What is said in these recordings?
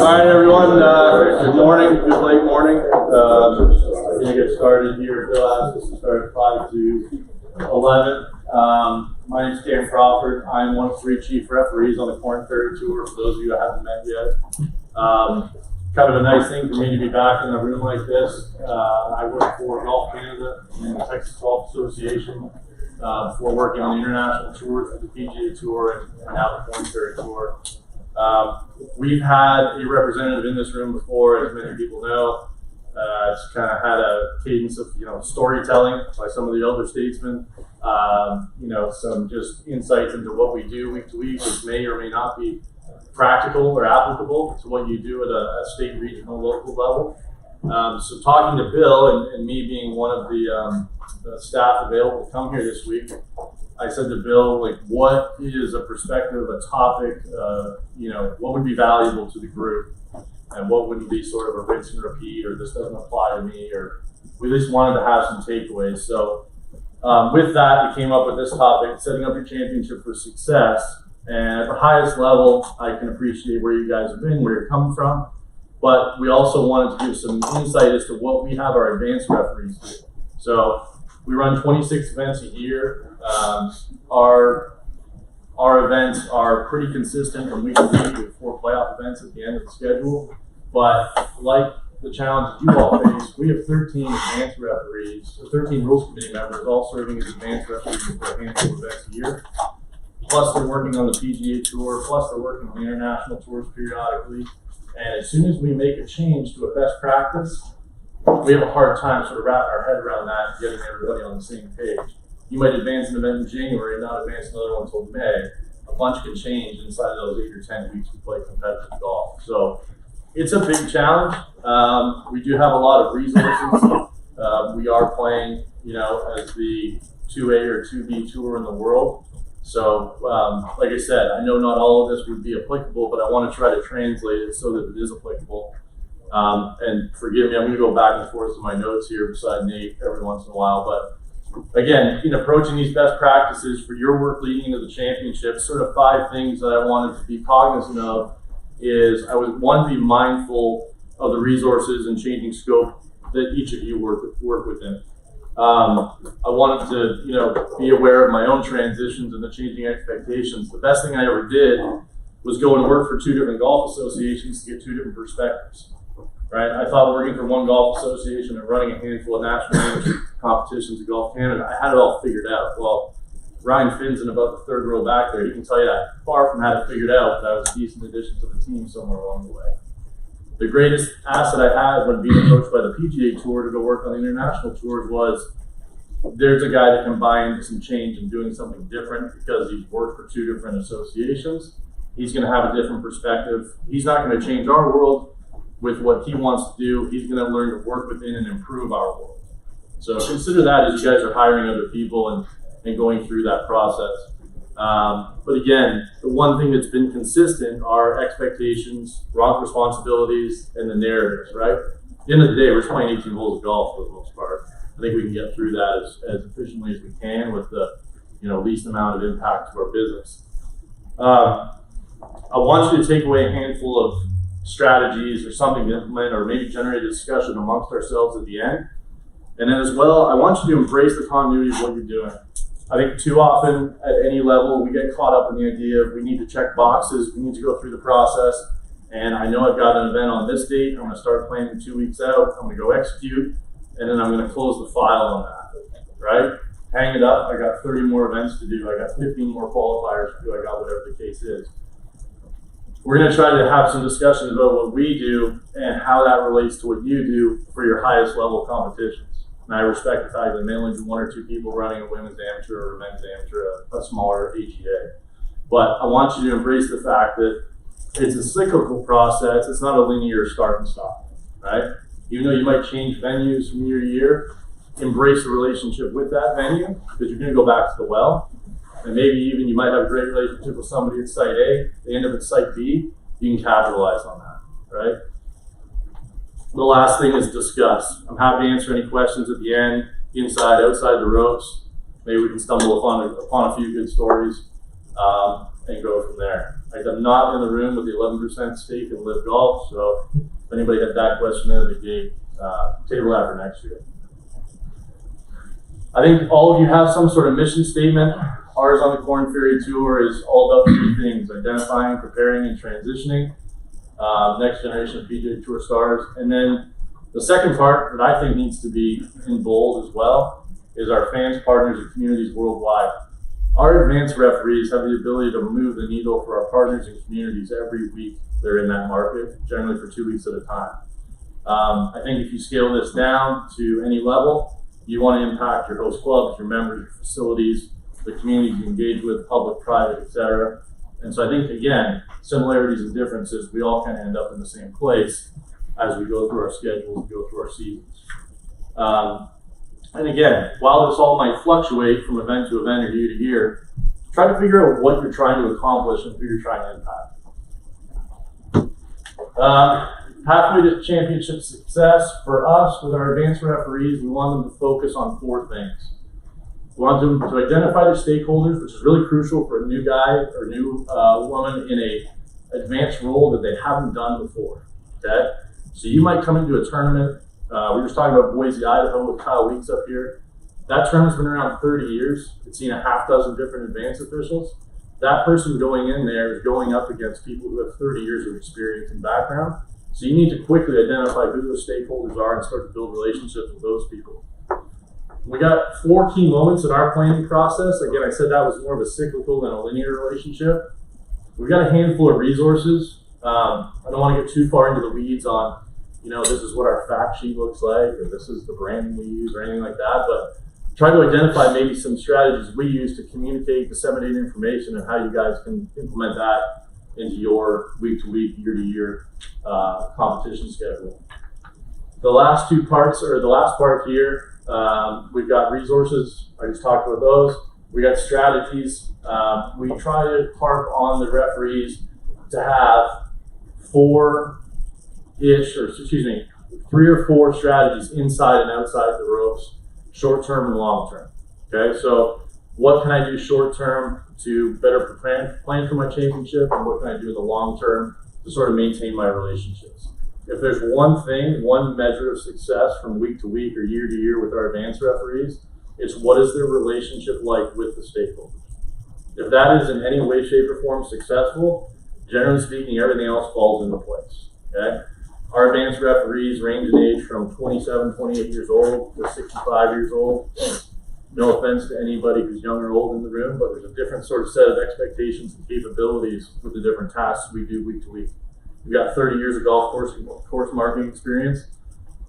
right, everyone. Good morning. Good late morning. We're going to get started here. Bill asked us to start at 5 to 11. My name is Dan Crawford. I'm one of 3 chief referees on the Corn Ferry Tour. For those of you I haven't met yet, kind of a nice thing for me to be back in a room like this. I work for Golf Canada and the Texas Golf Association before working on the international tours, the PGA Tour, and now the Corn Ferry Tour. We've had a representative in this room before, as many people know. It's kind of had a cadence of, storytelling by some of the elder statesmen. Some just insights into what we do week to week, which may or may not be practical or applicable to what you do at a state, regional, local level. So talking to Bill and me being one of the staff available to come here this week, I said to Bill, what is a perspective, a topic, what would be valuable to the group, and what wouldn't be sort of a rinse and repeat, or this doesn't apply to me, or we just wanted to have some takeaways. So with that, we came up with this topic, setting up your championship for success. And at the highest level, I can appreciate where you guys have been, where you're coming from, but we also wanted to give some insight as to what we have our advanced referees do. So we run 26 events a year. Our events are pretty consistent from week to week with 4 playoff events at the end of the schedule. But like the challenge that you all face, we have 13 advanced referees, so 13 rules committee members, all serving as advanced referees for a handful of events a year. Plus they're working on the PGA Tour, plus they're working on the international tours periodically. And as soon as we make a change to a best practice, we have a hard time sort of wrapping our head around that and getting everybody on the same page. You might advance an event in January and not advance another one until May. A bunch can change inside of those 8 or 10 weeks we play competitive golf. So it's a big challenge. We do have a lot of resources. We are playing, as the 2A or 2B tour in the world. So, like I said, I know not all of this would be applicable, but I want to try to translate it so that it is applicable. And forgive me, I'm going to go back and forth to my notes here beside Nate every once in a while. But again, in approaching these best practices for your work leading into the championship, sort of 5 things that I wanted to be cognizant of is I would, one, be mindful of the resources and changing scope that each of you work within. I wanted to, be aware of my own transitions and the changing expectations. The best thing I ever did was go and work for 2 different golf associations to get 2 different perspectives, right? I thought working for one golf association and running a handful of national competitions at Golf Canada, I had it all figured out. Well, Ryan Finn's in about the 3rd row back there. He can tell you that far from had it figured out, but I was a decent addition to the team somewhere along the way. The greatest asset I had when being approached by the PGA Tour to go work on the international tours was there's a guy that can buy into some change and doing something different because he's worked for 2 different associations. He's going to have a different perspective. He's not going to change our world with what he wants to do. He's going to learn to work within and improve our world. So consider that as you guys are hiring other people and going through that process. But again, the one thing that's been consistent are expectations, wrong responsibilities, and the narratives, right? At the end of the day, we're playing 18 holes of golf for the most part. I think we can get through that as efficiently as we can with the least amount of impact to our business. I want you to take away a handful of strategies or something to implement or maybe generate a discussion amongst ourselves at the end. And then as well, I want you to embrace the continuity of what you're doing. I think too often at any level, we get caught up in the idea of we need to check boxes, we need to go through the process. And I know I've got an event on this date, I'm going to start planning 2 weeks out, I'm going to go execute, and then I'm going to close the file on that, right? Hang it up, I got 30 more events to do, I got 15 more qualifiers to do, I got whatever the case is. We're going to try to have some discussions about what we do and how that relates to what you do for your highest level competitions. And I respect the fact that may only be 1 or 2 people running a women's amateur or a men's amateur, a smaller AGA. But I want you to embrace the fact that it's a cyclical process. It's not a linear start and stop, right? Even though you might change venues from year to year, embrace the relationship with that venue because you're going to go back to the well. And maybe even you might have a great relationship with somebody at site A, they end up at site B, you can capitalize on that, right? The last thing is discuss. I'm happy to answer any questions at the end, inside, outside the ropes. Maybe we can stumble upon a few good stories. and go from there. I'm not in the room with the 11% stake in Live Golf, so if anybody had that question at the gate, table that for next year. I think all of you have some sort of mission statement. Ours on the Corn Ferry Tour is all about three things: identifying, preparing, and transitioning next generation of PGA Tour stars. And then the second part that I think needs to be in bold as well is our fans, partners, and communities worldwide. Our advanced referees have the ability to move the needle for our partners and communities every week they're in that market, generally for 2 weeks at a time. I think if you scale this down to any level, you want to impact your host clubs, your members, your facilities, the communities you engage with, public, private, etc. And so I think, again, similarities and differences, we all kind of end up in the same place as we go through our schedules, go through our seasons. And again, while this all might fluctuate from event to event or year to year, try to figure out what you're trying to accomplish and who you're trying to impact. Pathway to championship success for us with our advanced referees, we want them to focus on four things. We want them to identify their stakeholders, which is really crucial for a new guy or new woman in a advanced role that they haven't done before. Okay, so you might come into a tournament. We were just talking about Boise, Idaho with Kyle Weeks up here. That tournament's been around 30 years. It's seen a half dozen different advanced officials. That person going in there is going up against people who have 30 years of experience and background. So you need to quickly identify who those stakeholders are and start to build relationships with those people. We got 4 key moments in our planning process. Again, I said that was more of a cyclical than a linear relationship. We've got a handful of resources. I don't want to get too far into the weeds on, this is what our fact sheet looks like, or this is the branding we use, or anything like that, but try to identify maybe some strategies we use to communicate, disseminate information, and how you guys can implement that into your week-to-week, year-to-year competition schedule. The last part here, we've got resources. I just talked about those. We got strategies. We try to harp on the referees to have 3 or 4 strategies inside and outside the ropes, short-term and long-term. Okay, so what can I do short-term to better plan for my championship, and what can I do in the long-term to sort of maintain my relationships? If there's one measure of success from week to week or year to year with our advanced referees, it's what is their relationship like with the stakeholders. If that is in any way, shape, or form successful, generally speaking, everything else falls into place. Okay? Our advanced referees range in age from 27, 28 years old to 65 years old. No offense to anybody who's young or old in the room, but there's a different sort of set of expectations and capabilities with the different tasks we do week to week. We've got 30 years of golf course marketing experience,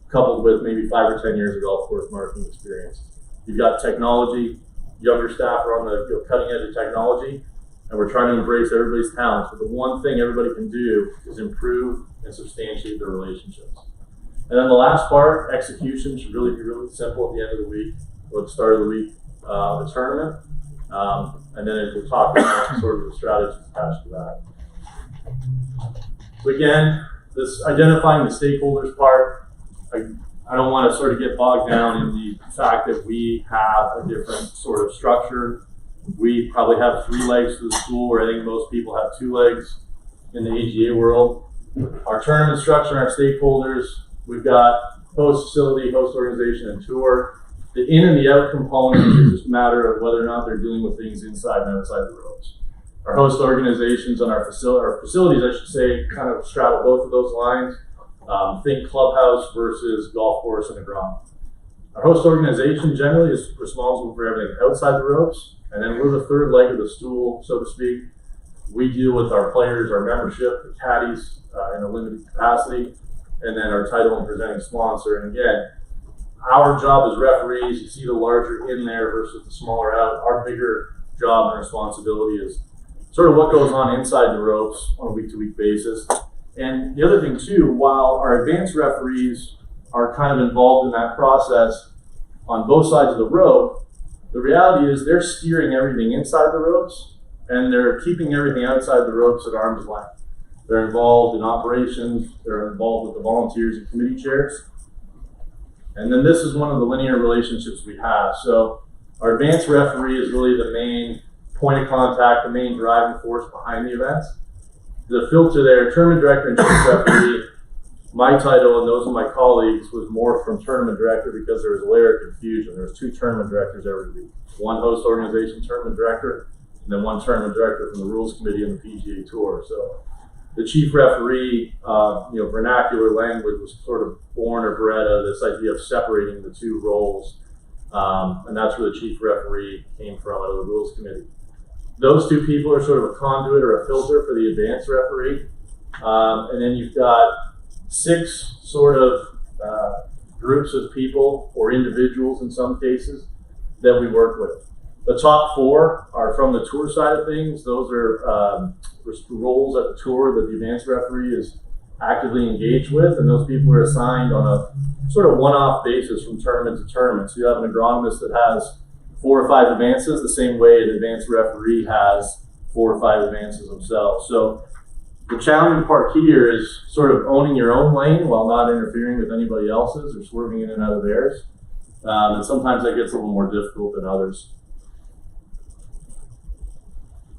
coupled with maybe 5 or 10 years of golf course marketing experience. You've got technology, younger staff are on the cutting edge of technology, and we're trying to embrace everybody's talents. But the one thing everybody can do is improve and substantiate their relationships. And then the last part, execution, should really be really simple at the end of the week or at the start of the week, the tournament. And then we'll talk about sort of the strategies attached to that. So again, this identifying the stakeholders part, I don't want to sort of get bogged down in the fact that we have a different sort of structure. We probably have 3 legs to the stool, where I think most people have 2 legs in the AGA world. Our tournament structure, our stakeholders, we've got host facility, host organization, and tour. The in and the out component is just a matter of whether or not they're dealing with things inside and outside the ropes. Our host organizations and our facilities, I should say, kind of straddle both of those lines. Think clubhouse versus golf course and a ground. Our host organization generally is responsible for everything outside the ropes, and then we're the third leg of the stool, so to speak. We deal with our players, our membership, the caddies in a limited capacity, and then our title and presenting sponsor. And again, our job as referees, you see the larger in there versus the smaller out. Our bigger job and responsibility is sort of what goes on inside the ropes on a week-to-week basis. And the other thing too, while our advanced referees are kind of involved in that process on both sides of the rope, the reality is they're steering everything inside the ropes and they're keeping everything outside the ropes at arm's length. They're involved in operations, they're involved with the volunteers and committee chairs. And then this is one of the linear relationships we have. So our advanced referee is really the main point of contact, the main driving force behind the events. The filter there, tournament director and chief referee, my title and those of my colleagues was more from tournament director because there was a layer of confusion. There was 2 tournament directors every week. One host organization tournament director, and then one tournament director from the rules committee and the PGA Tour. So the chief referee, vernacular language was sort of born or bred out of this idea of separating the 2 roles. And that's where the chief referee came from, out of the rules committee. Those 2 people are sort of a conduit or a filter for the advanced referee. And then you've got 6 sort of groups of people or individuals in some cases that we work with. The top 4 are from the tour side of things. Those are roles at the tour that the advanced referee is actively engaged with, and those people are assigned on a sort of one-off basis from tournament to tournament. So you have an agronomist that has 4 or 5 advances, the same way an advanced referee has 4 or 5 advances themselves. So the challenging part here is sort of owning your own lane while not interfering with anybody else's or swerving in and out of theirs. And sometimes that gets a little more difficult than others.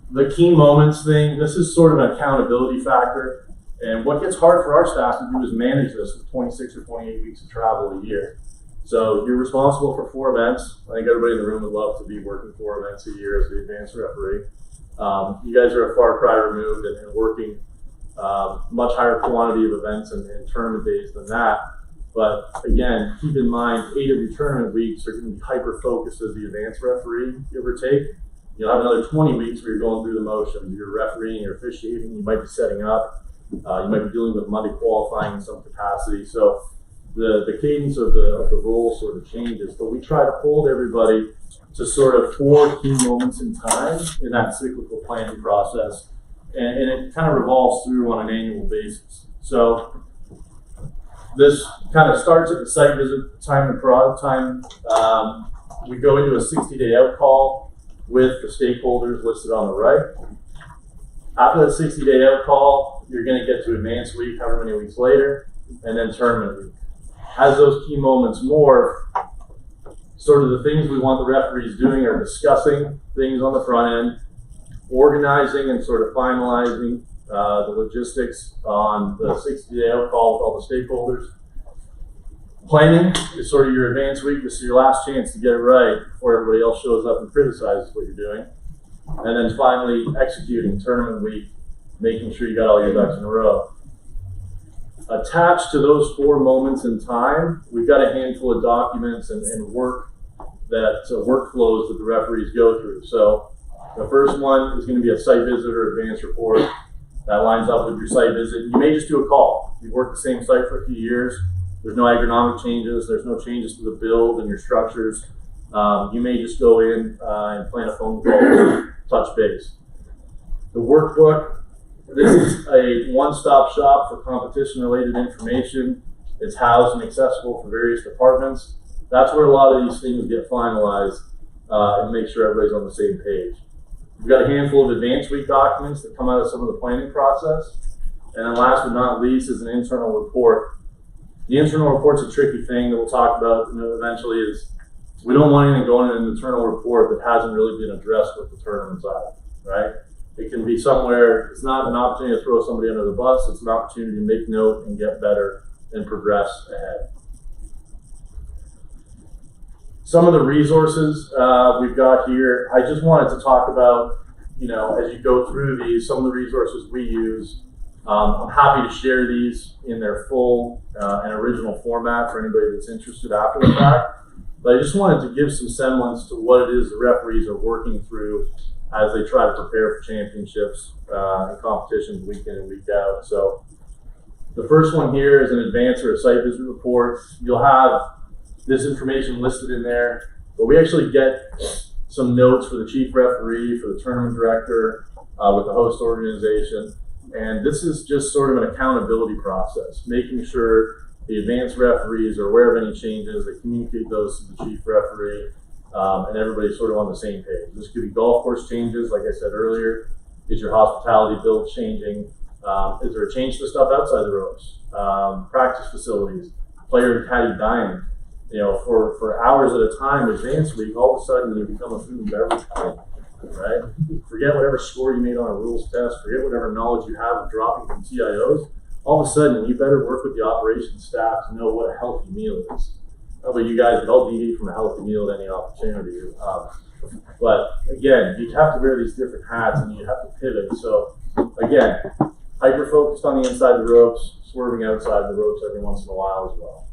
The key moments thing, this is sort of an accountability factor. And what gets hard for our staff to do is manage this with 26 or 28 weeks of travel a year. So you're responsible for 4 events. I think everybody in the room would love to be working 4 events a year as the advanced referee. You guys are a far cry removed and working much higher quantity of events and tournament days than that. But again, keep in mind, 8 of your tournament weeks are going to be hyper-focused as the advanced referee, give or take. You'll have another 20 weeks where you're going through the motions. You're refereeing, you're officiating, you might be setting up, you might be dealing with Monday qualifying in some capacity. So the cadence of the role sort of changes, but we try to hold everybody to sort of 4 key moments in time in that cyclical planning process. And it kind of revolves through on an annual basis. So this kind of starts at the site visit time. We go into a 60-day out call with the stakeholders listed on the right. After that 60-day out call, you're going to get to advance week, however many weeks later, and then tournament week. As those key moments morph, sort of the things we want the referees doing are discussing things on the front end, organizing and sort of finalizing the logistics on the 60-day out call with all the stakeholders. Planning is sort of your advance week. This is your last chance to get it right before everybody else shows up and criticizes what you're doing. And then finally, executing tournament week, making sure you got all your ducks in a row. Attached to those 4 moments in time, we've got a handful of documents and workflows that the referees go through. So the first one is going to be a site visit or advance report. That lines up with your site visit. You may just do a call. You've worked the same site for a few years. There's no agronomic changes. There's no changes to the build and your structures. You may just go in and plan a phone call, touch base. The workbook, this is a one-stop shop for competition-related information. It's housed and accessible for various departments. That's where a lot of these things get finalized and make sure everybody's on the same page. We've got a handful of advance week documents that come out of some of the planning process. And then last but not least is an internal report. The internal report's a tricky thing that we'll talk about eventually. Is we don't want anything going in an internal report that hasn't really been addressed with the tournament side, right? It can be somewhere, it's not an opportunity to throw somebody under the bus, it's an opportunity to make note and get better and progress ahead. Some of the resources we've got here, I just wanted to talk about, as you go through these, some of the resources we use. I'm happy to share these in their full and original format for anybody that's interested after the fact. But I just wanted to give some semblance to what it is the referees are working through as they try to prepare for championships and competitions week in and week out. So the first one here is an advance or a site visit report. You'll have this information listed in there, but we actually get some notes for the chief referee, for the tournament director, with the host organization. And this is just sort of an accountability process, making sure the advanced referees are aware of any changes, they communicate those to the chief referee, and everybody's sort of on the same page. This could be golf course changes, like I said earlier. Is your hospitality build changing? Is there a change to stuff outside the ropes? Practice facilities, player and caddy dining. For hours at a time, advanced week, all of a sudden you become a food and beverage client. right? Forget whatever score you made on a rules test, forget whatever knowledge you have of dropping from TIOs. All of a sudden, you better work with the operations staff to know what a healthy meal is. How about you guys, they'll deviate from a healthy meal at any opportunity. But again, you have to wear these different hats and you have to pivot. So again, hyper-focused on the inside of the ropes, swerving outside the ropes every once in a while as well.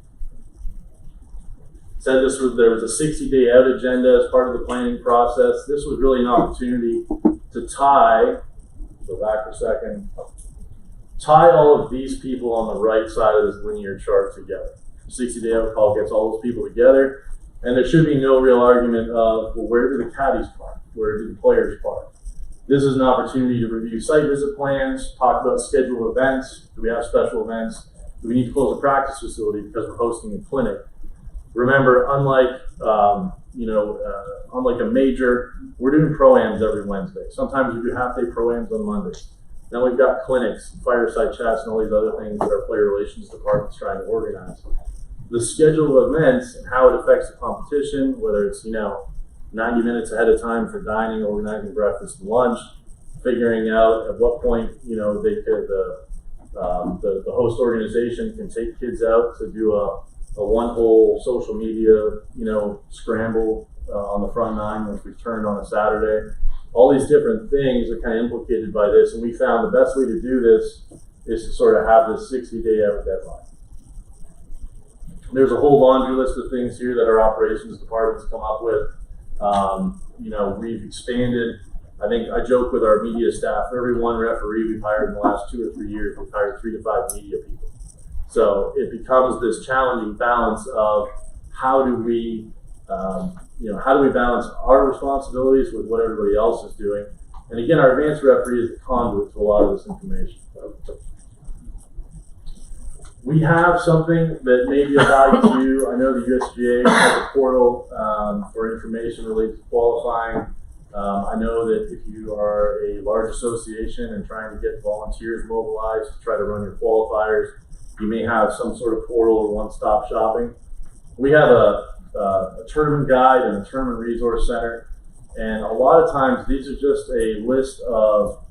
Said there was a 60-day out agenda as part of the planning process. This was really an opportunity to tie, go back for a second, tie all of these people on the right side of this linear chart together. 60-day out call gets all those people together, and there should be no real argument of, well, where do the caddies park? Where do the players park? This is an opportunity to review site visit plans, talk about scheduled events. Do we have special events? Do we need to close a practice facility because we're hosting a clinic? Remember, unlike unlike a major, we're doing pro-ams every Wednesday. Sometimes we do half-day pro-ams on Monday. Then we've got clinics, fireside chats, and all these other things that our player relations department's trying to organize. The schedule of events and how it affects the competition, whether it's 90 minutes ahead of time for dining, organizing breakfast and lunch, figuring out at what point they could the host organization can take kids out to do a one-hole social media scramble on the front nine once we've turned on a Saturday. All these different things are kind of implicated by this, and we found the best way to do this is to sort of have this 60-day out deadline. There's a whole laundry list of things here that our operations department's come up with. We've expanded. I think I joke with our media staff, for every one referee we've hired in the last 2 or 3 years, we've hired 3 to 5 media people. So it becomes this challenging balance of how do we balance our responsibilities with what everybody else is doing. And again, our advanced referee is the conduit to a lot of this information. We have something that may be of value to you. I know the USGA has a portal for information related to qualifying. I know that if you are a large association and trying to get volunteers mobilized to try to run your qualifiers, you may have some sort of portal or one-stop shopping. We have a tournament guide and a tournament resource center, and a lot of times these are just a list of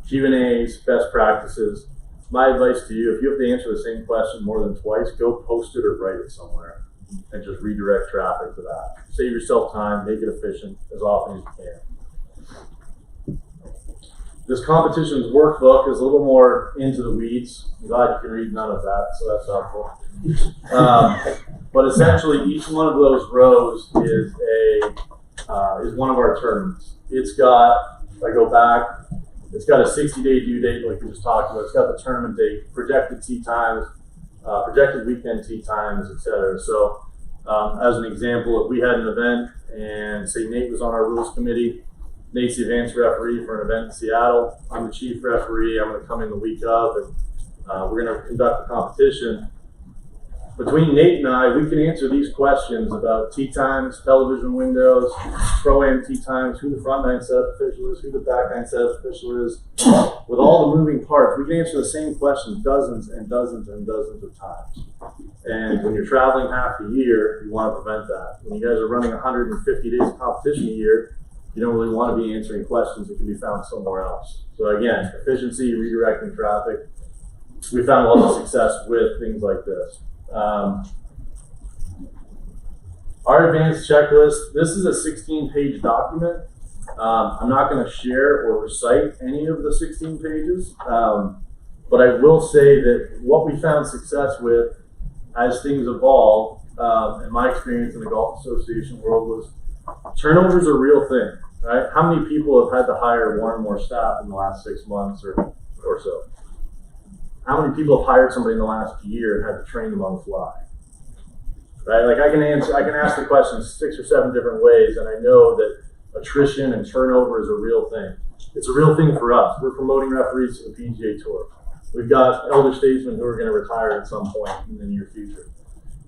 Q&As, best practices. My advice to you, if you have to answer the same question more than twice, go post it or write it somewhere and just redirect traffic to that. Save yourself time, make it efficient as often as you can. This competition's workbook is a little more into the weeds. I'm glad you can read none of that, so that's helpful. But essentially, each one of those rows is one of our tournaments. It's got, if I go back, it's got a 60-day due date like we just talked about. It's got the tournament date, projected tee times, projected weekend tee times, etc. So as an example, if we had an event and say Nate was on our rules committee, Nate's the advanced referee for an event in Seattle. I'm the chief referee. I'm going to come in the week of, and we're going to conduct the competition. Between Nate and I, we can answer these questions about tee times, television windows, pro-am tee times, who the front nine setup official is, who the back nine setup official is. With all the moving parts, we can answer the same question dozens and dozens and dozens of times. And when you're traveling half the year, you want to prevent that. When you guys are running 150 days of competition a year, you don't really want to be answering questions that can be found somewhere else. So again, efficiency, redirecting traffic. We found a lot of success with things like this. Our advanced checklist, this is a 16-page document. I'm not going to share or recite any of the 16 pages, but I will say that what we found success with as things evolve, in my experience in the Golf Association world, was turnovers are a real thing, right? How many people have had to hire one or more staff in the last 6 months or so? How many people have hired somebody in the last year and had to train them on the fly? Right? Like I can ask the question 6 or 7 different ways, and I know that attrition and turnover is a real thing. It's a real thing for us. We're promoting referees to the PGA Tour. We've got elder statesmen who are going to retire at some point in the near future.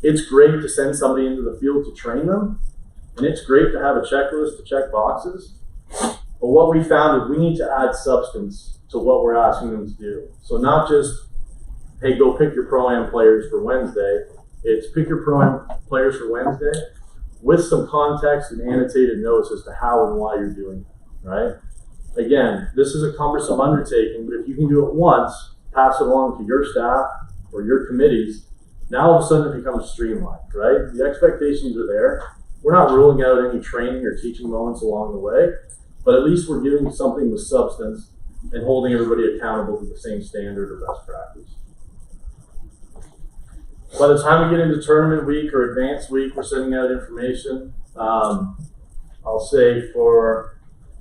It's great to send somebody into the field to train them, and it's great to have a checklist to check boxes. But what we found is we need to add substance to what we're asking them to do. So not just, hey, go pick your pro-am players for Wednesday. It's pick your pro-am players for Wednesday with some context and annotated notes as to how and why you're doing right? Again, this is a cumbersome undertaking, but if you can do it once, pass it along to your staff or your committees, now all of a sudden it becomes streamlined, right? The expectations are there. We're not ruling out any training or teaching moments along the way, but at least we're giving something with substance and holding everybody accountable to the same standard or best practice. By the time we get into tournament week or advanced week, we're sending out information. I'll say for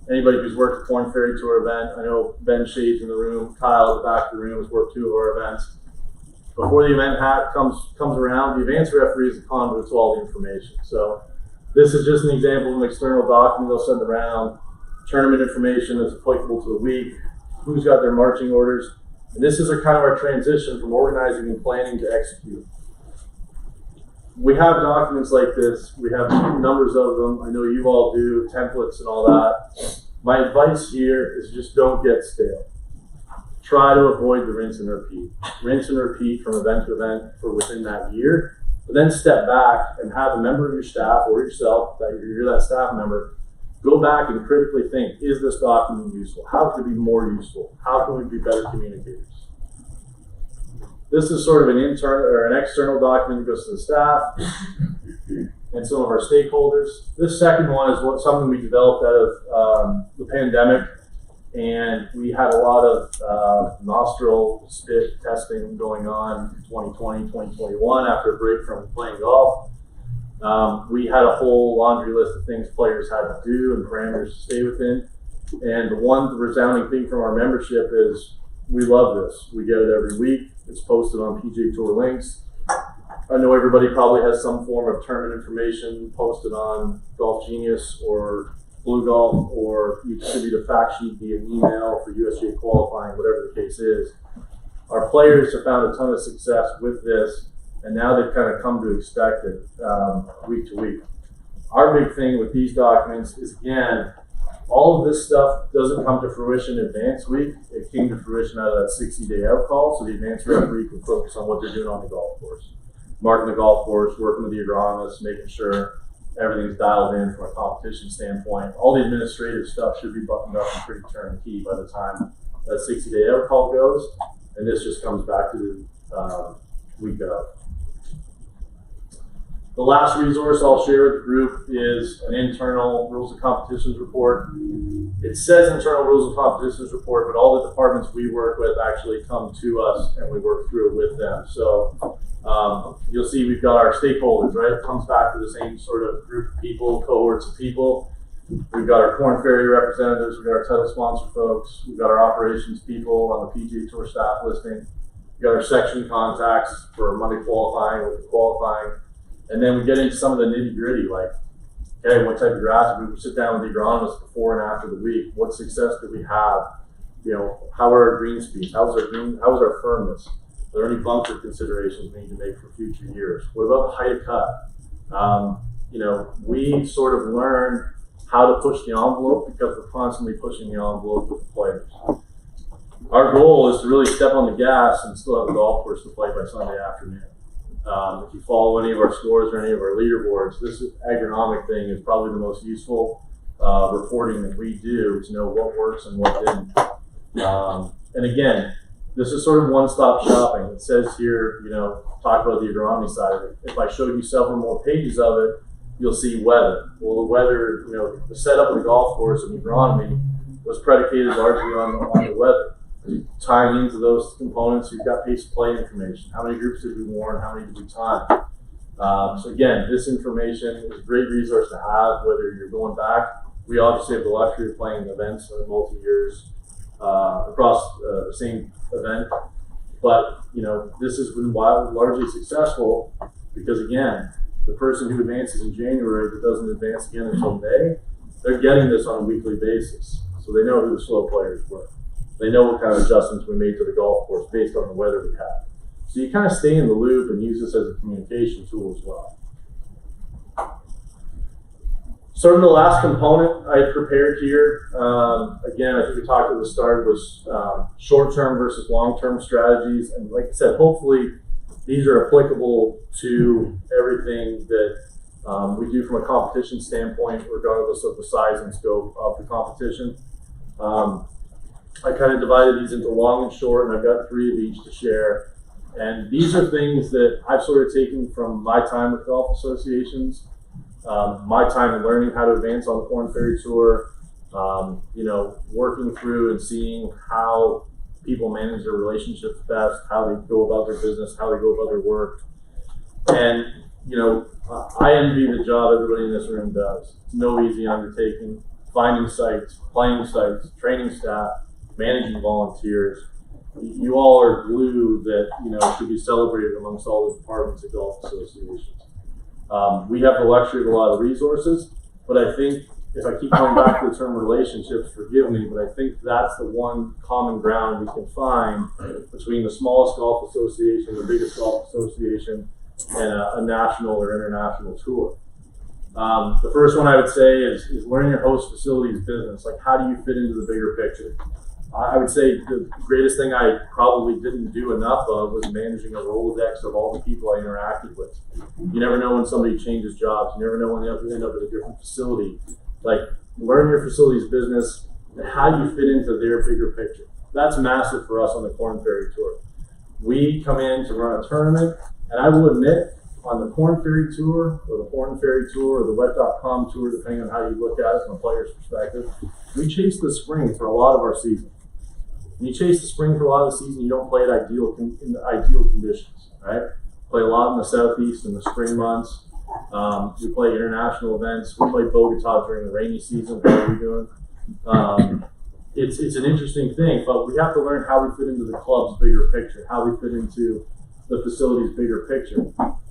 anybody who's worked the Corn Ferry Tour event, I know Ben Shade's in the room, Kyle at the back of the room has worked 2 of our events. Before the event comes around, the advanced referee is the conduit to all the information. So this is just an example of an external document they'll send around, tournament information that's applicable to the week, who's got their marching orders. And this is kind of our transition from organizing and planning to execute. We have documents like this. We have numbers of them. I know you all do, templates and all that. My advice here is just don't get stale. Try to avoid the rinse and repeat. Rinse and repeat from event to event for within that year, but then step back and have a member of your staff or yourself, that you're that staff member, go back and critically think, is this document useful? How could it be more useful? How can we be better communicators? This is sort of an internal or an external document that goes to the staff and some of our stakeholders. This second one is something we developed out of the pandemic, and we had a lot of nostril spit testing going on in 2020, 2021 after a break from playing golf. We had a whole laundry list of things players had to do and parameters to stay within. And the one resounding thing from our membership is we love this. We get it every week. It's posted on PGA Tour links. I know everybody probably has some form of tournament information posted on Golf Genius or Blue Golf, or you distribute a fact sheet via email for USGA qualifying, whatever the case is. Our players have found a ton of success with this, and now they've kind of come to expect it week to week. Our big thing with these documents is, again, all of this stuff doesn't come to fruition advanced week. It came to fruition out of that 60-day out call, so the advanced referee can focus on what they're doing on the golf course. Marking the golf course, working with the agronomists, making sure everything's dialed in from a competition standpoint. All the administrative stuff should be buttoned up and pretty turnkey by the time that 60-day out call goes, and this just comes back to the week of. The last resource I'll share with the group is an internal rules of competitions report. It says internal rules of competitions report, but all the departments we work with actually come to us and we work through it with them. So you'll see we've got our stakeholders, right? It comes back to the same sort of group of people, cohorts of people. We've got our Corn Ferry representatives, we've got our title sponsor folks, we've got our operations people on the PGA Tour staff listing, we've got our section contacts for Monday qualifying, with the qualifying. And then we get into some of the nitty gritty, like, okay, what type of grass? We sit down with the agronomists before and after the week. What success do we have? You know, how are our green speeds? How's our firmness? Are there any bunker considerations we need to make for future years? What about the height of cut? You know, we sort of learn how to push the envelope because we're constantly pushing the envelope with the players. Our goal is to really step on the gas and still have a golf course to play by Sunday afternoon. If you follow any of our scores or any of our leaderboards, this agronomic thing is probably the most useful reporting that we do to know what works and what didn't. And again, this is sort of one-stop shopping. It says here, you know, talk about the agronomy side of it. If I showed you several more pages of it, you'll see weather. Well, the weather, you know, the setup of the golf course and the agronomy was predicated largely on the weather. Tying into those components, you've got pace of play information. How many groups did we warn? How many did we time? So again, this information is a great resource to have, whether you're going back. We obviously have the luxury of playing events for multi-years across the same event. But, you know, this has been largely successful because, again, the person who advances in January that doesn't advance again until May, they're getting this on a weekly basis. So they know who the slow players were. They know what kind of adjustments we made to the golf course based on the weather we had. So you kind of stay in the loop and use this as a communication tool as well. Sort of the last component I prepared here, again, I think we talked at the start, was short-term versus long-term strategies. And like I said, hopefully these are applicable to everything that We do from a competition standpoint, regardless of the size and scope of the competition. I kind of divided these into long and short, and I've got 3 of each to share. And these are things that I've sort of taken from my time with golf associations, my time in learning how to advance on the Korn Ferry Tour, working through and seeing how people manage their relationships best, how they go about their business, how they go about their work. And, I envy the job everybody in this room does. It's no easy undertaking. Finding sites, playing sites, training staff, managing volunteers. You all are glue that, should be celebrated amongst all the departments of golf associations. We have the luxury of a lot of resources, but I think if I keep going back to the term relationships, forgive me, but I think that's the one common ground we can find between the smallest golf association, the biggest golf association, and a national or international tour. The first one I would say is learn your host facilities business. Like, how do you fit into the bigger picture? I would say the greatest thing I probably didn't do enough of was managing a Rolodex of all the people I interacted with. You never know when somebody changes jobs. You never know when they end up at a different facility. Like, learn your facilities business and how you fit into their bigger picture. That's massive for us on the Korn Ferry Tour. We come in to run a tournament, and I will admit, on the Korn Ferry Tour, or the Korn Ferry Tour, or the Wet.com Tour, depending on how you look at it from a player's perspective, we chase the spring for a lot of our season. When you chase the spring for a lot of the season, you don't play it in the ideal conditions, right? Play a lot in the southeast in the spring months. We play international events. We play Bogota during the rainy season. What are we doing? It's an interesting thing, but we have to learn how we fit into the club's bigger picture, how we fit into the facility's bigger picture.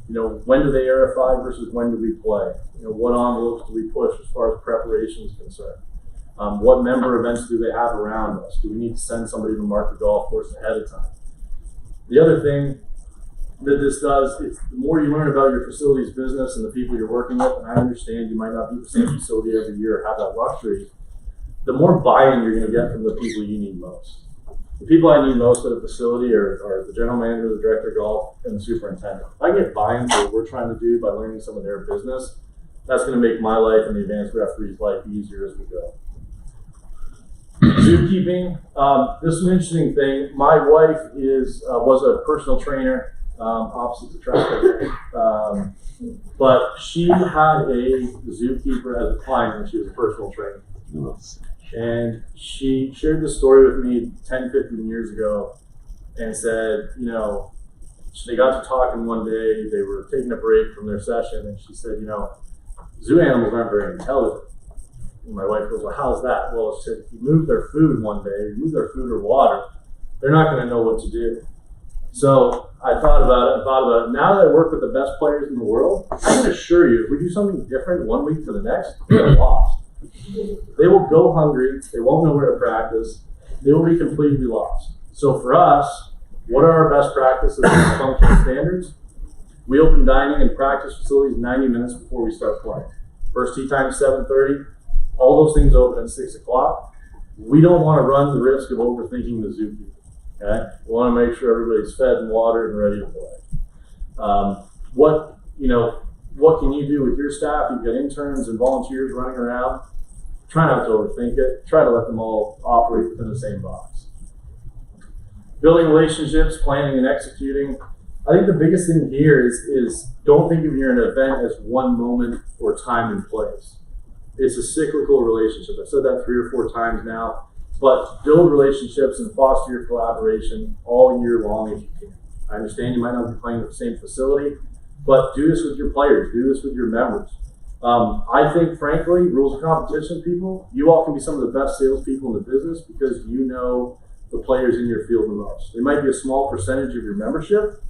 When do they aerify versus when do we play? What envelopes do we push as far as preparation is concerned? What member events do they have around us? Do we need to send somebody to mark the golf course ahead of time? The other thing that this does is the more you learn about your facility's business and the people you're working with, and I understand you might not be the same facility every year or have that luxury, the more buy-in you're going to get from the people you need most. The people I need most at a facility are the general manager, the director of golf, and the superintendent. If I get buy-in to what we're trying to do by learning some of their business, that's going to make my life and the advanced referee's life easier as we go. Zookeeping, this is an interesting thing. My wife was a personal trainer, opposite the track, but she had a zookeeper as a client when she was a personal trainer. And she shared this story with me 10, 15 years ago and said, they got to talking one day, they were taking a break from their session, and she said, zoo animals aren't very intelligent. And my wife goes, well, how's that? Well, she said, if you move their food one day, you move their food or water, they're not going to know what to do. So I thought about it. Now that I work with the best players in the world, I can assure you, if we do something different 1 week to the next, they're lost. They will go hungry. They won't know where to practice. They will be completely lost. So for us, what are our best practices and functional standards? We open dining and practice facilities 90 minutes before we start playing. First tee time is 7:30. All those things open at 6 o'clock. We don't want to run the risk of overthinking the zookeeper. Okay? We want to make sure everybody's fed and watered and ready to play. What can you do with your staff? You've got interns and volunteers running around. Try not to overthink it. Try to let them all operate within the same box. Building relationships, planning and executing. I think the biggest thing here is don't think of your event as one moment or time and place. It's a cyclical relationship. I've said that 3 or 4 times now, but build relationships and foster your collaboration all year long if you can. I understand you might not be playing at the same facility, but do this with your players, do this with your members. I think, frankly, rules of competition people, you all can be some of the best salespeople in the business because you know the players in your field the most. They might be a small percentage of your membership,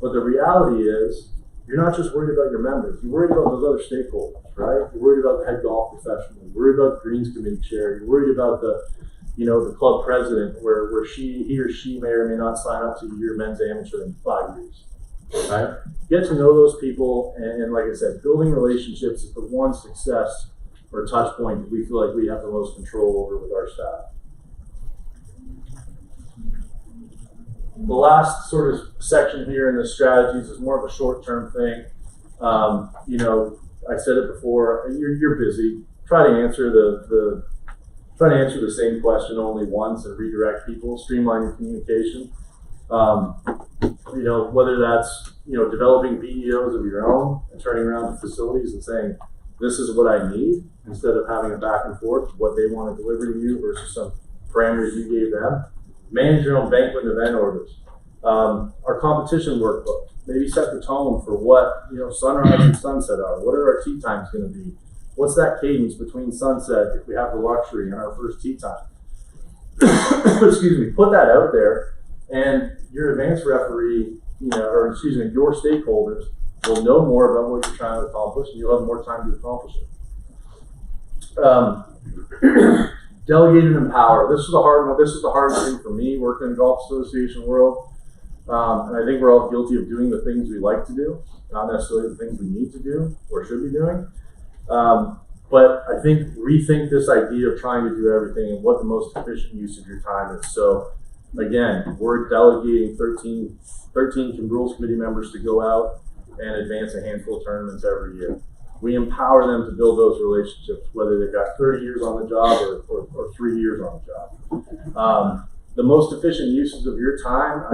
but the reality is you're not just worried about your members. You're worried about those other stakeholders, right? You're worried about the head golf professional. You're worried about the greens committee chair. You're worried about the club president where he or she may or may not sign up to your men's amateur in 5 years. Right? Get to know those people, and like I said, building relationships is the one success or touch point that we feel like we have the most control over with our staff. The last sort of section here in the strategies is more of a short-term thing. I said it before, you're busy. Try to answer the same question only once and redirect people, streamline your communication. Whether that's, developing PEOs of your own and turning around to facilities and saying, this is what I need, instead of having a back and forth, what they want to deliver to you versus some parameters you gave them. Manage your own banquet and event orders. Our competition workbook, maybe set the tone for what, sunrise and sunset are. What are our tea times going to be? What's that cadence between sunset if we have the luxury in our first tea time? Excuse me, put that out there, and your advanced referee, your stakeholders will know more about what you're trying to accomplish, and you'll have more time to accomplish it. Delegate and empower. This is a hard one. This is the hardest thing for me working in the golf association world. And I think we're all guilty of doing the things we like to do, not necessarily the things we need to do or should be doing. But I think rethink this idea of trying to do everything and what the most efficient use of your time is. So again, we're delegating 13 rules committee members to go out and advance a handful of tournaments every year. We empower them to build those relationships, whether they've got 30 years on the job or 3 years on the job. The most efficient uses of your time,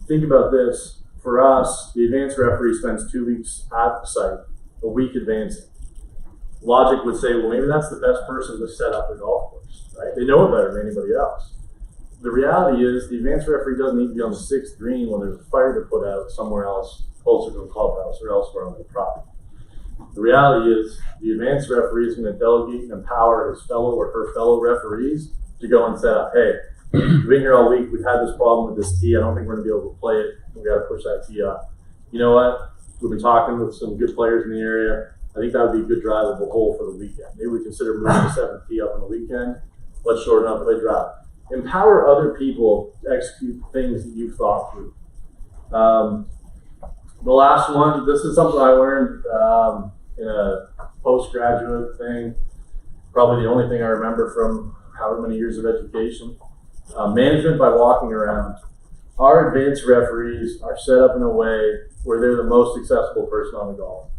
think about this. For us, the advanced referee spends 2 weeks at the site, a week advancing. Logic would say, well, maybe that's the best person to set up a golf course, right? They know it better than anybody else. The reality is the advanced referee doesn't need to be on the 6th green when there's a fire to put out somewhere else, closer to the clubhouse or elsewhere on the property. The reality is the advanced referee is going to delegate and empower his fellow or her fellow referees to go and set up, hey, we've been here all week, we've had this problem with this tee, I don't think we're going to be able to play it, we've got to push that tee up. You know what, we've been talking with some good players in the area, I think that would be a good drivable hole for the weekend. Maybe we consider moving the 7th tee up on the weekend, let's shorten up the drive. Empower other people to execute things that you've thought through. The last one, this is something I learned in a postgraduate thing, probably the only thing I remember from however many years of education. Management by walking around. Our advanced referees are set up in a way where they're the most accessible person on the golf.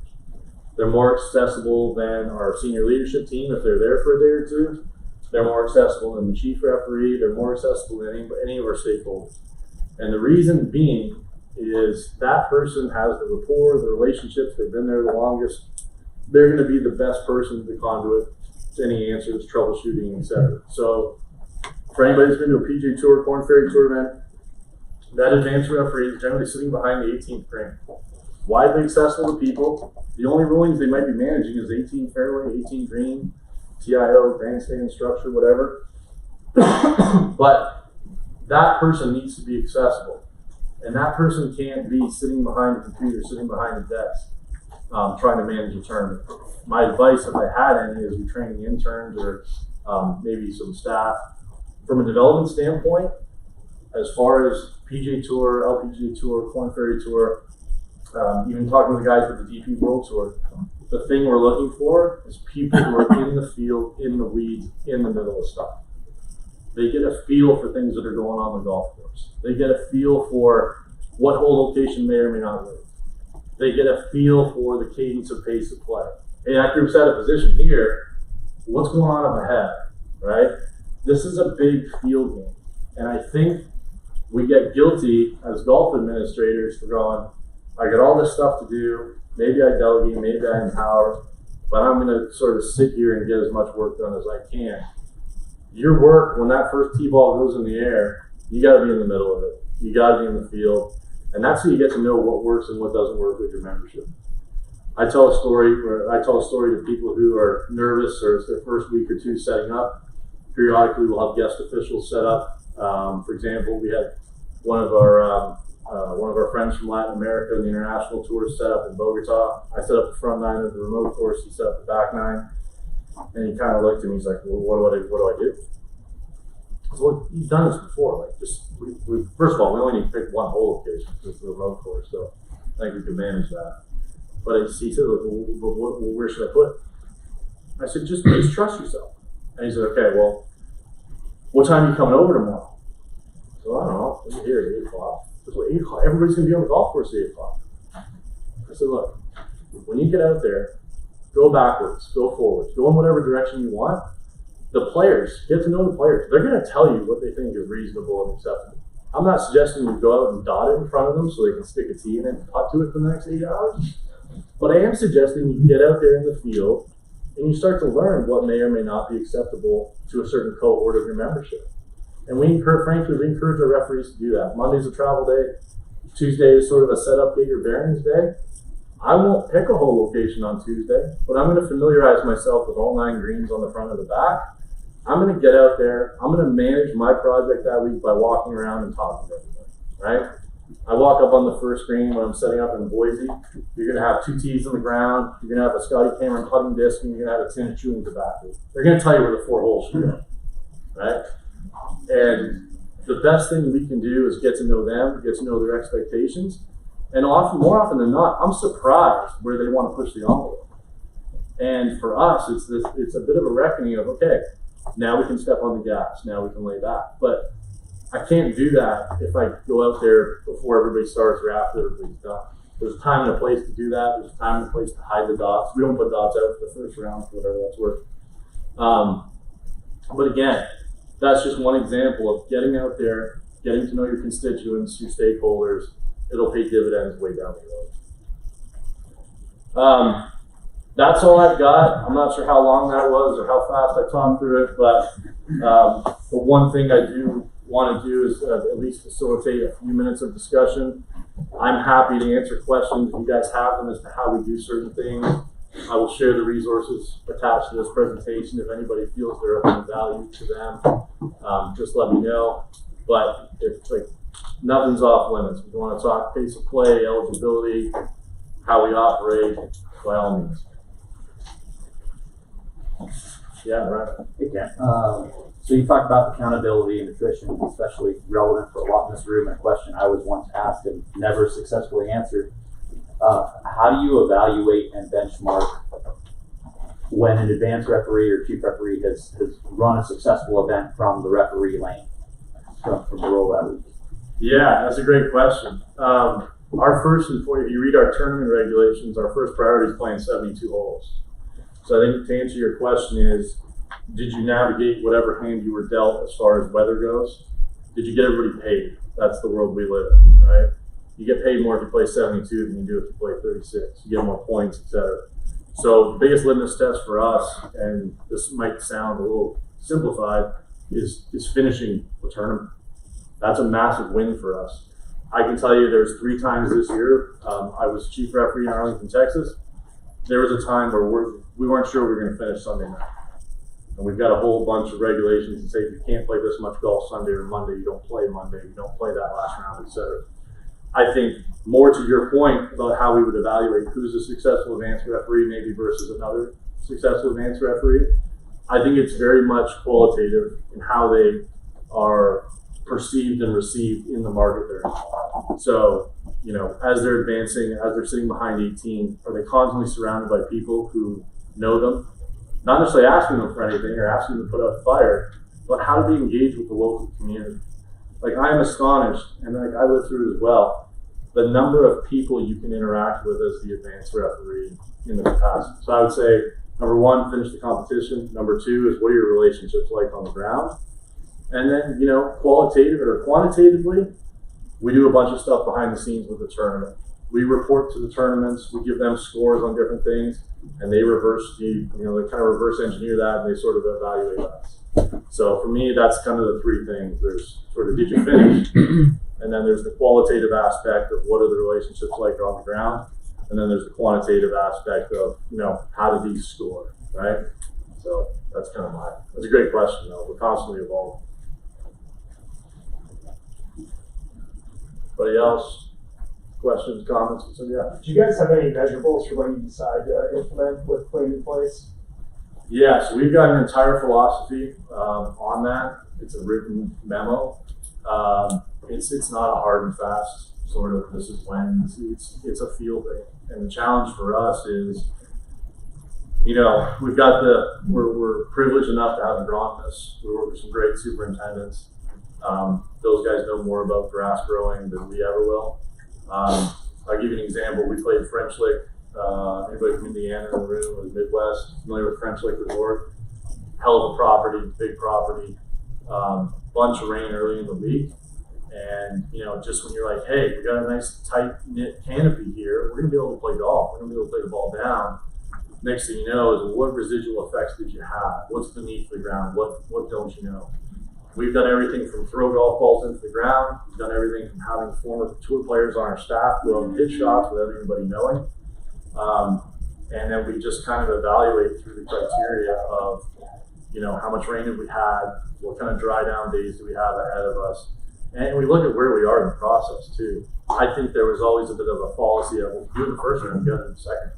They're more accessible than our senior leadership team if they're there for a day or two. They're more accessible than the chief referee. They're more accessible than any of our stakeholders. And the reason being is that person has the rapport, the relationships, they've been there the longest. They're going to be the best person to conduit to any answers, troubleshooting, etc. So for anybody that's been to a PGA Tour, Korn Ferry Tour event, that advanced referee is generally sitting behind the 18th green. Widely accessible to people. The only rulings they might be managing is 18 fairway, 18 green, TIO, grandstand structure, whatever. But that person needs to be accessible. And that person can't be sitting behind a computer, sitting behind a desk, trying to manage a tournament. My advice, if I had any, is we train the interns or maybe some staff. From a development standpoint, as far as PGA Tour, LPGA Tour, Korn Ferry Tour, even talking to the guys with the DP World Tour, the thing we're looking for is people who are in the field, in the weeds, in the middle of stuff. They get a feel for things that are going on the golf course. They get a feel for what hole location may or may not work. They get a feel for the cadence of pace of play. Hey, that group's at a position here. What's going on up ahead, right? This is a big field game. And I think we get guilty as golf administrators for going, I got all this stuff to do. Maybe I delegate, maybe I empower, but I'm going to sort of sit here and get as much work done as I can. Your work, when that first tee ball goes in the air, you got to be in the middle of it. You got to be in the field. And that's how you get to know what works and what doesn't work with your membership. I tell a story to people who are nervous or it's their first week or two setting up. Periodically, we'll have guest officials set up. For example, we had one of our friends from Latin America in the international tour set up in Bogota. I set up the front nine of the remote course. He set up the back nine, and he kind of looked at me. He's like, "Well, what do I do?" I said, "Well, you've done this before. Like, we first of all, we only need to pick one hole location for the remote course, so I think we can manage that." But he said, well, "Where should I put it?" I said, "Just trust yourself." And he said, "Okay, well, what time are you coming over tomorrow?" So I don't know. We're here at 8 o'clock. I said, well, 8 o'clock. Everybody's going to be on the golf course at 8 o'clock. I said, "Look, when you get out there, go backwards, go forwards, go in whatever direction you want. The players, get to know the players. They're going to tell you what they think is reasonable and acceptable. I'm not suggesting you go out and dot it in front of them so they can stick a tee in it and putt to it for the next 8 hours. But I am suggesting you get out there in the field and you start to learn what may or may not be acceptable to a certain cohort of your membership. And we encourage our referees to do that. Monday's a travel day. Tuesday is sort of a setup, get your bearings day. I won't pick a hole location on Tuesday, but I'm going to familiarize myself with all 9 greens on the front and the back. I'm going to get out there. I'm going to manage my project that week by walking around and talking to everybody, right? I walk up on the first green when I'm setting up in Boise. You're going to have 2 tees on the ground. You're going to have a Scotty Cameron putting disc, and you're going to have a tin of chewing tobacco. They're going to tell you where the 4 holes should go, right? And the best thing we can do is get to know them, get to know their expectations. And more often than not, I'm surprised where they want to push the envelope. And for us, it's a bit of a reckoning of, okay, now we can step on the gas, now we can lay back. But I can't do that if I go out there before everybody starts or after everybody's done. There's a time and a place to do that. There's a time and a place to hide the dots. We don't put dots out for the first round, for whatever that's worth. But again, that's just one example of getting out there, getting to know your constituents, your stakeholders. It'll pay dividends way down the road. That's all I've got. I'm not sure how long that was or how fast I talked through it, but the one thing I do want to do is at least facilitate a few minutes of discussion. I'm happy to answer questions if you guys have them as to how we do certain things. I will share the resources attached to this presentation. If anybody feels they're of value to them, just let me know. But if nothing's off limits. If you want to talk pace of play, eligibility, how we operate, by all means. Yeah, right. Hey, Ken. So you talked about accountability and nutrition, especially relevant for a lot in this room, and a question I was once asked and never successfully answered. How do you evaluate and benchmark when an advanced referee or chief referee has run a successful event from the referee lane, from the role that week? Yeah, that's a great question. Our first, if you read our tournament regulations, our first priority is playing 72 holes. So I think to answer your question is, did you navigate whatever hand you were dealt as far as weather goes? Did you get everybody paid? That's the world we live in, right? You get paid more if you play 72 than you do if you play 36. You get more points, etc. So the biggest litmus test for us, and this might sound a little simplified, is finishing the tournament. That's a massive win for us. I can tell you there's 3 times this year, I was chief referee in Arlington, Texas. There was a time where we weren't sure we were going to finish Sunday night. And we've got a whole bunch of regulations that say if you can't play this much golf Sunday or Monday, you don't play Monday, you don't play that last round, etc. I think more to your point about how we would evaluate who's a successful advanced referee maybe versus another successful advanced referee, I think it's very much qualitative in how they are perceived and received in the market they're in. So, as they're advancing, as they're sitting behind 18, are they constantly surrounded by people who know them? Not necessarily asking them for anything or asking them to put out a fire, but how do they engage with the local community? Like, I'm astonished, and I lived through it as well, the number of people you can interact with as the advanced referee in the capacity. So I would say, number 1, finish the competition. Number 2 is what are your relationships like on the ground? And then, qualitative or quantitatively, we do a bunch of stuff behind the scenes with the tournament. We report to the tournaments, we give them scores on different things, and they they kind of reverse engineer that, and they sort of evaluate us. So for me, that's kind of the 3 things. There's sort of, did you finish? And then there's the qualitative aspect of what are the relationships like on the ground. And then there's the quantitative aspect of, how do these score, right? So that's a great question though. We're constantly evolving. Anybody else? Questions, comments? So yeah. Do you guys have any measurables for when you decide to implement what's put in place? Yeah, so we've got an entire philosophy on that. It's a written memo. It's not a hard and fast sort of this is when. It's a feel thing. And the challenge for us is, we're privileged enough to have agronomists. We work with some great superintendents. Those guys know more about grass growing than we ever will. I'll give you an example. We played French Lick Anybody from Indiana in the room or the Midwest familiar with French Lake Resort? Hell of a property, big property, bunch of rain early in the week. And, just when you're like, hey, we got a nice tight knit canopy here, we're gonna be able to play golf, we're gonna be able to play the ball down. Next thing you know is what residual effects did you have? What's beneath the ground? What don't you know? We've done everything from throw golf balls into the ground. We've done everything from having former tour players on our staff go and hit shots without anybody knowing. And then we just kind of evaluate through the criteria of, how much rain have we had? What kind of dry down days do we have ahead of us? And we look at where we are in the process too. I think there was always a bit of a fallacy of, well, do it in the first round, get it in the second.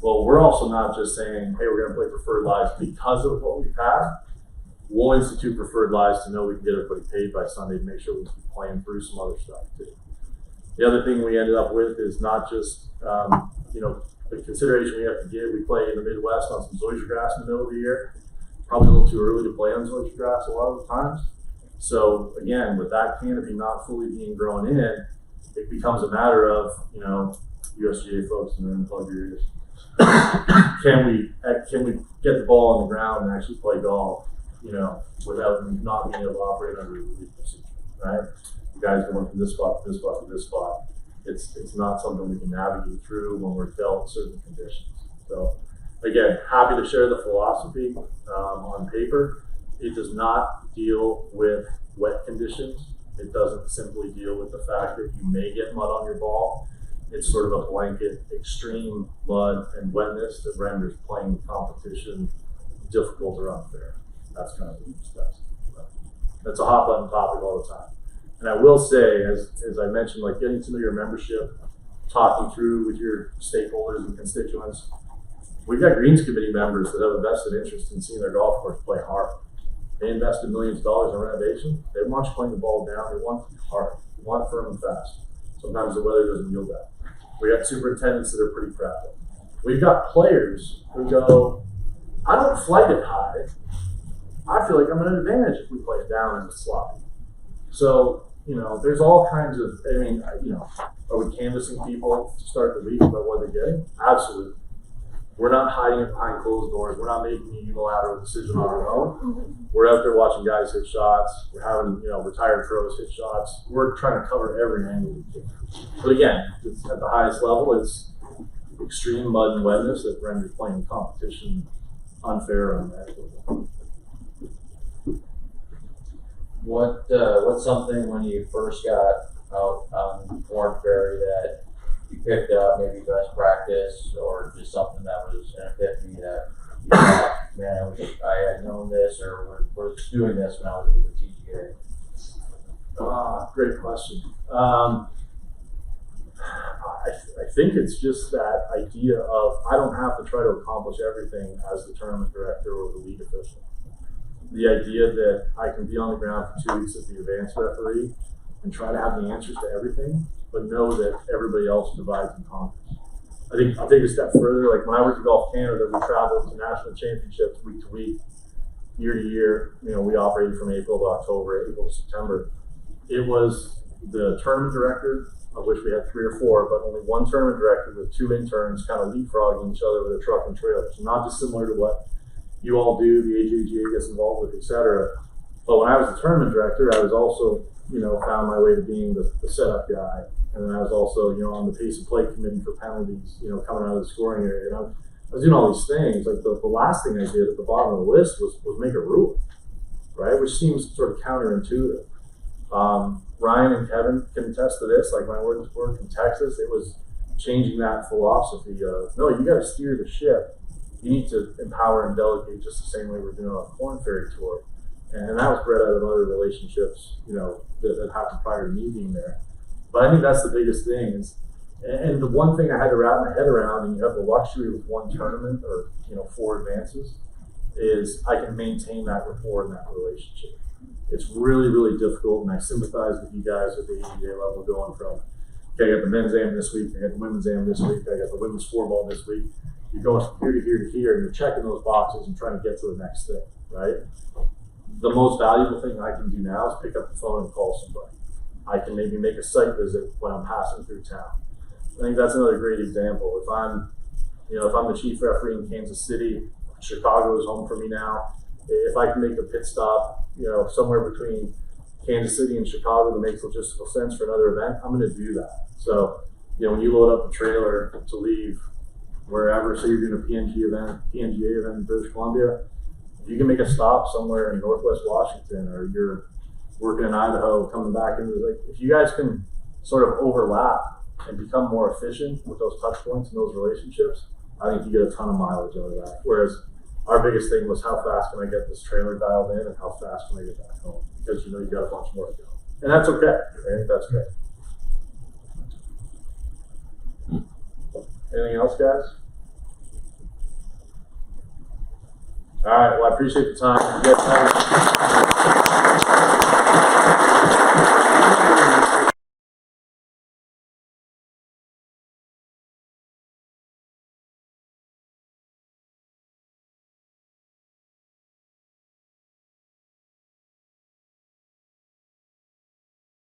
Well, we're also not just saying, hey, we're going to play preferred lives because of what we've had. We'll institute preferred lives to know we can get everybody paid by Sunday to make sure we keep playing through some other stuff too. The other thing we ended up with is not just, the consideration we have to give. We play in the Midwest on some zoysia grass in the middle of the year. Probably a little too early to play on zoysia grass a lot of the times. So again, with that canopy not fully being grown in, it becomes a matter of, USGA folks in the room, plug your ears. Can we get the ball on the ground and actually play golf, without not being able to operate under a relief procedure, right? You guys going from this spot to this spot to this spot. It's not something we can navigate through when we're dealt certain conditions. So again, happy to share the philosophy on paper. It does not deal with wet conditions. It doesn't simply deal with the fact that you may get mud on your ball. It's sort of a blanket extreme mud and wetness that renders playing competition difficult or unfair. That's kind of what we discussed. That's a hot button topic all the time. And I will say, as I mentioned, like getting to know your membership, talking through with your stakeholders and constituents, we've got Greens Committee members that have a vested interest in seeing their golf course play hard. They invested millions of dollars in renovation. They want you playing the ball down. They want it to be hard. They want it firm and fast. Sometimes the weather doesn't yield that. We got superintendents that are pretty proud. We've got players who go, I don't flight it high. I feel like I'm at an advantage if we play it down and it's sloppy. So, there's all kinds of, are we canvassing people to start the week about what they're getting? Absolutely. We're not hiding it behind closed doors. We're not making a unilateral decision on our own. We're out there watching guys hit shots. We're having, retired pros hit shots. We're trying to cover every angle we can. But again, it's at the highest level, it's extreme mud and wetness that renders playing competition unfair and unequitable. What's something when you first got out on Corn Ferry that you picked up, maybe best practice, or just something that was an epiphany that you thought, man, I wish I had known this, or was doing this when I was with the TGA? Great question. I think it's just that idea of I don't have to try to accomplish everything as the tournament director or the league official. The idea that I can be on the ground for 2 weeks as the advanced referee and try to have the answers to everything, but know that everybody else divides and conquers. I think I'll take a step further. Like when I worked at Golf Canada, we traveled to national championships week to week, year to year. We operated from April to October, April to September. It was the tournament director, of which we had 3 or 4, but only one tournament director with 2 interns kind of leapfrogging each other with a truck and trailer. So not dissimilar to what you all do, the AJGA gets involved with, etc. But when I was the tournament director, I was also, found my way to being the setup guy. And then I was also, on the pace of play committee for penalties, coming out of the scoring area. And I was doing all these things. Like the last thing I did at the bottom of the list was make a rule, right? Which seems sort of counterintuitive. Ryan and Kevin can attest to this. Like when I worked in Texas, it was changing that philosophy of, no, you got to steer the ship. You need to empower and delegate just the same way we're doing on the Corn Ferry Tour. And that was bred out of other relationships, that happened prior to me being there. But I think that's the biggest thing is, and the one thing I had to wrap my head around, and you have the luxury with one tournament or, 4 advances, is I can maintain that rapport and that relationship. It's really, really difficult, and I sympathize with you guys at the AGA level going from, okay, I got the men's am this week, I got the women's am this week, I got the women's 4-ball this week. You're going from here to here to here, and you're checking those boxes and trying to get to the next thing, right? The most valuable thing I can do now is pick up the phone and call somebody. I can maybe make a site visit when I'm passing through town. I think that's another great example. If I'm the chief referee in Kansas City, Chicago is home for me now. If I can make a pit stop, somewhere between Kansas City and Chicago that makes logistical sense for another event, I'm going to do that. So, when you load up a trailer to leave wherever, say you're doing a PNGA event in British Columbia, if you can make a stop somewhere in Northwest Washington, or you're working in Idaho, coming back into if you guys can sort of overlap and become more efficient with those touch points and those relationships, I think you get a ton of mileage out of that. Whereas our biggest thing was how fast can I get this trailer dialed in and how fast can I get back home? Because you got a bunch more to go. And that's okay. I think that's great. Anything else, guys? All right, well, I appreciate the time. You guys have